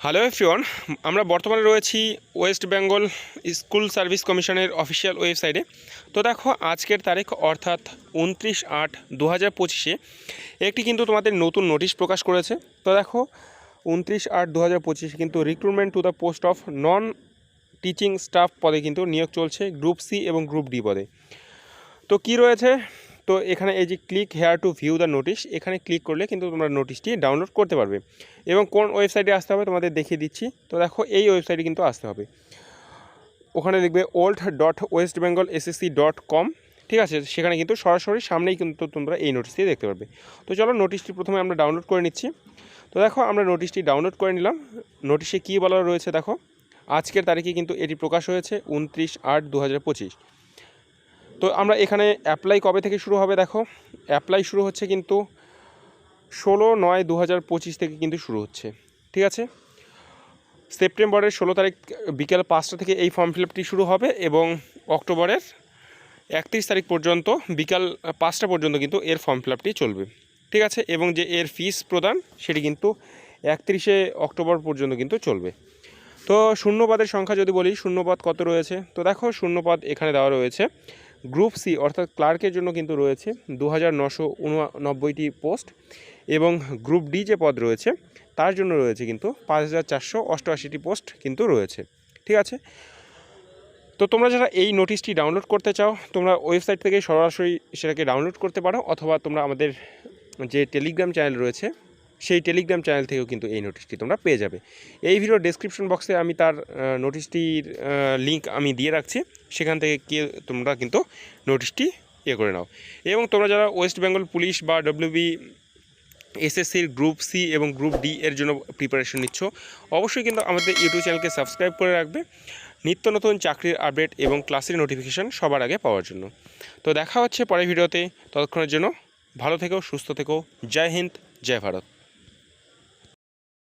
Hello everyone, আমরা বর্তমানে রয়েছি ওয়েস্ট বেঙ্গল স্কুল সার্ভিস কমিশনের অফিসিয়াল ওয়েবসাইটে। তো দেখো, আজকের তারিখ অর্থাৎ 29/8/2025 একটি কিন্তু তোমাদের নতুন নোটিশ প্রকাশ করেছে। তো দেখো, 29/8/2025 কিন্তু recruitment to the post of non teaching staff পদে কিন্তু নিয়োগ চলছে গ্রুপ সি এবং গ্রুপ ডি পদে। তো কি রয়েছে, তো এখানে এই যে click here two view the notice, এখানে ক্লিক করলে কিন্তু তোমরা নোটিশটি ডাউনলোড করতে পারবে। এবং কোন ওয়েবসাইটে আসতে হবে তোমাদের দেখিয়ে দিচ্ছি। তো দেখো, এই ওয়েবসাইটে কিন্তু আসতে হবে। ওখানে দেখবে old.westbengalssc.com, ঠিক আছে। সেখানে কিন্তু সরাসরি সামনেই কিন্তু তোমরা এই নোটিশটি দেখতে পারবে। তো চলো, নোটিশটি প্রথমে আমরা ডাউনলোড করে নিচ্ছি। তো দেখো, আমরা নোটিশটি ডাউনলোড করে নিলাম। নোটিশে কী বলা রয়েছে দেখো, আজকের তারিখে কিন্তু এটি প্রকাশ হয়েছে 29/8/2025। তো আমরা এখানে অ্যাপ্লাই কবে থেকে শুরু হবে দেখো, অ্যাপ্লাই শুরু হচ্ছে কিন্তু 16/9/2025 থেকে কিন্তু শুরু হচ্ছে, ঠিক আছে। সেপ্টেম্বরের 16 তারিখ বিকেল 5টা থেকে এই ফর্ম ফিল আপটি শুরু হবে এবং অক্টোবরের 31 তারিখ পর্যন্ত বিকাল 5টা পর্যন্ত কিন্তু এর ফর্ম ফিল আপটি চলবে, ঠিক আছে। এবং যে এর ফিস প্রদান সেটি কিন্তু 31শে অক্টোবর পর্যন্ত কিন্তু চলবে। তো শূন্যপদের সংখ্যা যদি বলি, শূন্যপদ কত রয়েছে, তো দেখো শূন্যপদ এখানে দেওয়া রয়েছে। গ্রুপ সি অর্থাৎ ক্লার্কের জন্য কিন্তু রয়েছে 2989টি পোস্ট, এবং গ্রুপ ডি যে পদ রয়েছে তার জন্য রয়েছে কিন্তু 5488টি পোস্ট কিন্তু রয়েছে, ঠিক আছে। তো তোমরা যারা এই নোটিশটি ডাউনলোড করতে চাও, তোমরা ওয়েবসাইট থেকে সরাসরি সেটাকে ডাউনলোড করতে পারো, অথবা তোমরা আমাদের যে টেলিগ্রাম চ্যানেল রয়েছে সেই টেলিগ্রাম চ্যানেল থেকেও কিন্তু এই নোটিশটি তোমরা পেয়ে যাবে। এই ভিডিওর ডেসক্রিপশন বক্সে আমি তার নোটিশটির লিঙ্ক আমি দিয়ে রাখছি, সেখান থেকে গিয়ে তোমরা কিন্তু নোটিশটি করে নাও। এবং তোমরা যারা ওয়েস্ট বেঙ্গল পুলিশ বা ডব্লিউবি এসএসসির গ্রুপ সি এবং গ্রুপ ডি এর জন্য প্রিপারেশন নিচ্ছ, অবশ্যই কিন্তু আমাদের ইউটিউব চ্যানেলকে সাবস্ক্রাইব করে রাখবে নিত্য নতুন চাকরির আপডেট এবং ক্লাসের নোটিফিকেশান সবার আগে পাওয়ার জন্য। তো দেখা হচ্ছে পরের ভিডিওতে, ততক্ষণের জন্য ভালো থেকো, সুস্থ থেকো। জয় হিন্দ, জয় ভারত।